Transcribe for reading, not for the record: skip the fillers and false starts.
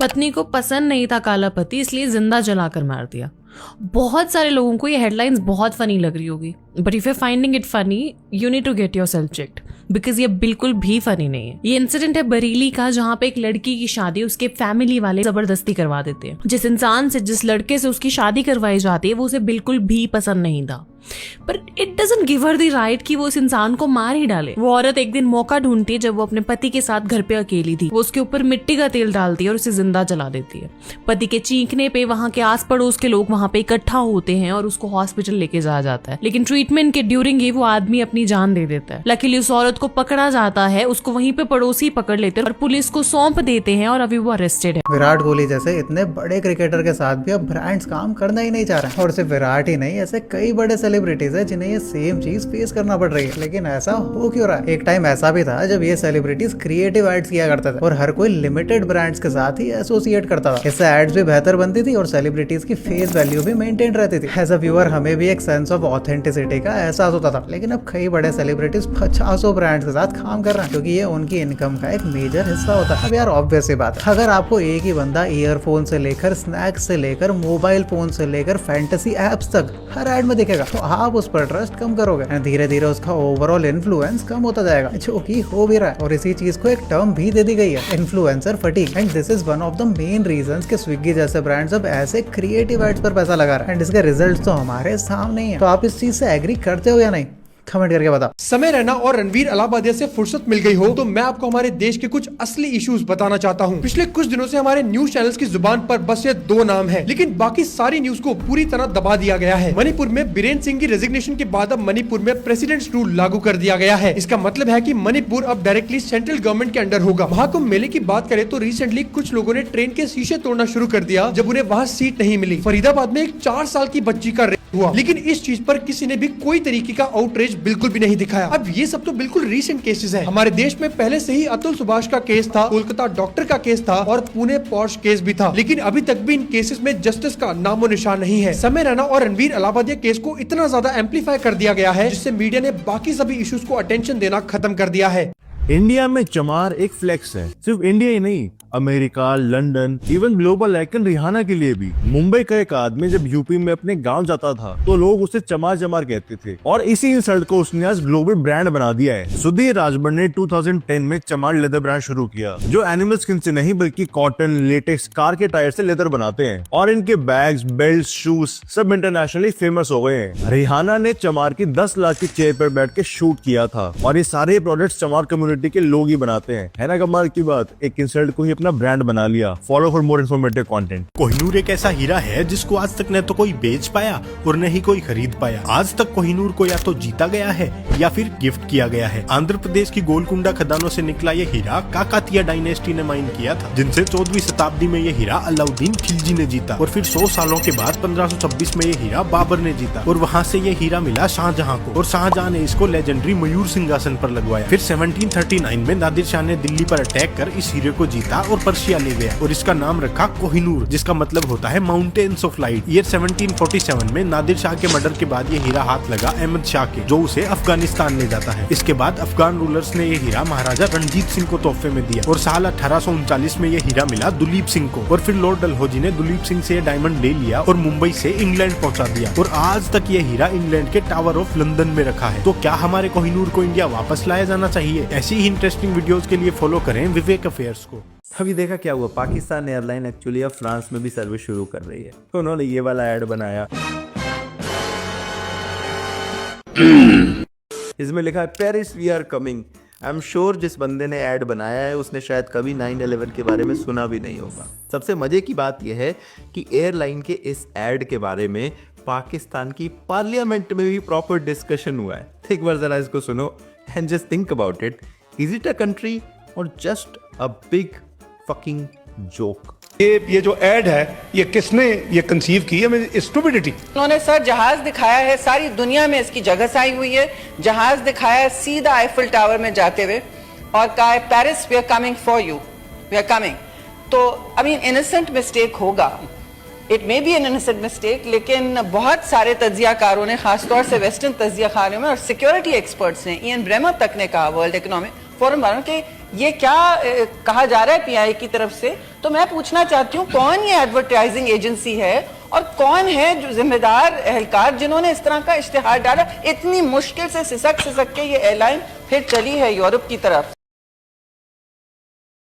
पत्नी को पसंद नहीं था काला पति, इसलिए जिंदा जलाकर मार दिया। बहुत सारे लोगों को ये हेडलाइंस बहुत फनी लग रही होगी, but if you finding it funny you need to get yourself checked, because ये बिल्कुल भी फनी नहीं है। ये इंसिडेंट है बरेली का, जहाँ पे एक लड़की की शादी उसके फैमिली वाले जबरदस्ती करवा देते हैं। जिस इंसान से, जिस लड़के से उसकी शादी करवाई जाती है वो उसे बिल्कुल भी पसंद नहीं था, पर it doesn't give her the right कि वो उस इंसान को मार ही डाले। वो औरत एक दिन मौका ढूंढती है जब वो अपने पति के साथ घर पे अकेली थी। वो उसके ऊपर मिट्टी का तेल डालती है और उसे जिंदा जला देती है। पति के चीखने पे वहाँ के आस पड़ोस के लोग वहाँ पे इकट्ठा होते हैं और उसको हॉस्पिटल लेके जाया जाता है, लेकिन ट्रीटमेंट के ड्यूरिंग ही वो आदमी अपनी जान दे देता है। लकीली उस औरत को पकड़ा जाता है, उसको वहीं पे पड़ोसी पकड़ लेते हैं और पुलिस को सौंप देते हैं और अभी वो अरेस्टेड है। विराट कोहली जैसे इतने बड़े क्रिकेटर के साथ भी अब ब्रांड्स काम करना ही नहीं चाह रहे हैं। और सिर्फ विराट ही नहीं, ऐसे कई बड़े सेलिब्रिटीज है जिन्हें ये सेम चीज फेस करना पड़ रही है। लेकिन ऐसा हो क्यों रहा है? एक टाइम ऐसा भी था जब ये सेलिब्रिटीज क्रिएटिव एड्स किया करते थे और हर कोई लिमिटेड ब्रांड्स के साथ ही एसोसिएट करता था। इससे एड्स भी बेहतर बनती थी और सेलिब्रिटीज की फेस वैल्यू भी मेंटेन रहती थी। एज अ व्यूअर हमें भी एक सेंस ऑफ ऑथेंटिसिटी का एहसास होता था। लेकिन अब कई बड़े सेलिब्रिटीज 50 ब्रांड्स के साथ काम कर रहे हैं, क्योंकि ये उनकी इनकम का एक मेजर हिस्सा होता है। अब यार ऑब्वियस सी बात है, अगर आपको एक ही बंदा ईयरफोन से लेकर स्नैक्स से लेकर मोबाइल फोन से लेकर फैंटेसी एप्स तक हर एड में दिखेगा, तो आप उस पर ट्रस्ट कम करोगे। धीरे धीरे उसका ओवरऑल इन्फ्लुएंस कम होता जाएगा, जो कि हो भी रहा है। और इसी चीज को एक टर्म भी दे दी गई है, influencer fatigue. And this is one of the main reasons कि स्विगी जैसे ब्रांड्स अब ऐसे क्रिएटिव एड्स पर पैसा लगा रहे हैं। एंड इसके रिजल्ट्स तो हमारे सामने ही है। तो आप इस चीज से एग्री करते हो या नहीं? कमेंट करके बताओ। समय रैना और रणवीर अलाहाबादिया से फुर्सत मिल गई हो तो मैं आपको हमारे देश के कुछ असली इश्यूज बताना चाहता हूं। पिछले कुछ दिनों से हमारे न्यूज चैनल्स की जुबान पर बस ये 2 नाम हैं, लेकिन बाकी सारी न्यूज को पूरी तरह दबा दिया गया है। मणिपुर में बीरेन सिंह की रेजिग्नेशन के बाद अब मणिपुर में प्रेसिडेंट्स रूल लागू कर दिया गया है। इसका मतलब है कि मणिपुर अब डायरेक्टली सेंट्रल गवर्नमेंट के अंडर होगा। महाकुंभ मेले की बात करें तो रिसेंटली कुछ लोगों ने ट्रेन के शीशे तोड़ना शुरू कर दिया जब उन्हें वहाँ सीट नहीं मिली। फरीदाबाद में एक 4 साल की बच्ची का रेप हुआ, लेकिन इस चीज पर किसी ने भी कोई तरीके का आउटरीच बिल्कुल भी नहीं दिखाया। अब ये सब तो बिल्कुल रीसेंट केसेस हैं। हमारे देश में पहले से ही अतुल सुभाष का केस था, कोलकाता डॉक्टर का केस था और पुणे पॉर्श केस भी था, लेकिन अभी तक भी इन केसेस में जस्टिस का नामो निशान नहीं है। समय रैना और रणवीर अलाहाबादिया केस को इतना ज्यादा एम्पलीफाई कर दिया गया है जिससे मीडिया ने बाकी सभी इश्यूज को अटेंशन देना खत्म कर दिया है। इंडिया में चमार एक फ्लेक्स है, सिर्फ इंडिया ही नहीं, America, London, even global icon Rihanna के लिए भी। मुंबई का एक आदमी जब यूपी में अपने गांव जाता था तो लोग उसे चमार चमार कहते थे और इसी इंसल्ट को उसने आज ग्लोबल ब्रांड बना दिया है। सुधीर राजभर ने 2010 में चमार लेदर ब्रांड शुरू किया, जो एनिमल स्किन से नहीं बल्कि कॉटन, लेटेक्स, कार के टायर से लेदर बनाते हैं और इनके बैग्स, बेल्ट, शूज सब इंटरनेशनली फेमस हो गए हैं। रिहाना ने चमार की 10 लाख की चेयर पर बैठ के शूट किया था और ये सारे प्रोडक्ट्स चमार कम्युनिटी के लोग ही बनाते हैं। है ना कमाल की बात? एक इंसल्ट को ही अपना ब्रांड बना लिया। Follow for more informative content. Kohinoor एक ऐसा हीरा है जिसको आज तक न तो कोई बेच पाया और न ही कोई खरीद पाया। आज तक कोहिनूर को या तो जीता गया है या फिर गिफ्ट किया गया है। आंध्र प्रदेश की गोलकुंडा खदानों से निकला ये हीरा काकातिया डायनेस्टी ने माइन किया था, जिनसे 14वीं शताब्दी में ये हीरा अलाउद्दीन खिलजी ने जीता और फिर 100 सालों के बाद 1526 में ये हीरा बाबर ने जीता और वहाँ से ये हीरा मिला शाहजहां को और शाहजहां ने इसको लेजेंडरी मयूर सिंहासन पर लगवाया। फिर 1739 में नादिर शाह ने दिल्ली पर अटैक कर इस हीरे को जीता और पर्शिया ले गया और इसका नाम रखा कोहिनूर, जिसका मतलब होता है माउंटेन्स ऑफ लाइट। ईयर 1747 में नादिर शाह के मर्डर के बाद ये हीरा हाथ लगा अहमद शाह के, जो उसे अफगानिस्तान ले जाता है। इसके बाद अफगान रूलर्स ने ये हीरा महाराजा रणजीत सिंह को तोहफे में दिया और साल 1839 में ये हीरा मिला दुलीप सिंह को और फिर लॉर्ड डलहौजी ने दुलीप सिंह से डायमंड ले लिया और मुंबई से इंग्लैंड पहुंचा दिया और आज तक ये हीरा इंग्लैंड के टावर ऑफ लंदन में रखा है। तो क्या हमारे कोहिनूर को इंडिया वापस लाया जाना चाहिए? ऐसी ही इंटरेस्टिंग वीडियोस के लिए फॉलो करें विवेक अफेयर्स को। अभी देखा क्या हुआ, पाकिस्तान एयरलाइन एक्चुअली अब फ्रांस में भी सर्विस शुरू कर रही है, तो उन्होंने ये वाला ऐड बनाया। इसमें लिखा है Paris we are coming. I am sure जिस बंदे ने ऐड बनाया है उसने शायद कभी 9/11 के बारे में सुना भी नहीं होगा। सबसे मजे की बात यह है कि एयरलाइन के इस ऐड के बारे में पाकिस्तान की पार्लियामेंट में भी प्रॉपर डिस्कशन हुआ है। एक बार जरा इसको सुनो and just think about it, is it a country or just a big fucking joke? ये जो ऐड है ये किसने ये कंसीव की है? स्टूपिडिटी। उन्होंने सर जहाज दिखाया है, सारी दुनिया में इसकी जगह आई हुई है। जहाज दिखाया है सीधा आईफिल टावर में जाते हुए और कहा है Paris we are coming for you, we are coming. तो आई मीन इनोसेंट मिस्टेक होगा, it may be an innocent mistake, लेकिन बहुत सारे तज्जियाकारों ने, खासतौर से वेस्टर्न तज्जियाकारों में और सिक्योरिटी एक्सपर्ट्स ने, इयन ब्रेमर तक ने कहा वर्ल्ड इकोनॉमिक फोरम वालों के ये क्या कहा जा रहा है पीआई की तरफ से? तो मैं पूछना चाहती हूँ कौन ये एडवर्टाइजिंग एजेंसी है और कौन है जो जिम्मेदार एहलकार जिन्होंने इस तरह का इश्तिहार डाला? इतनी मुश्किल से सिसक के ये एयरलाइन फिर चली है यूरोप की तरफ।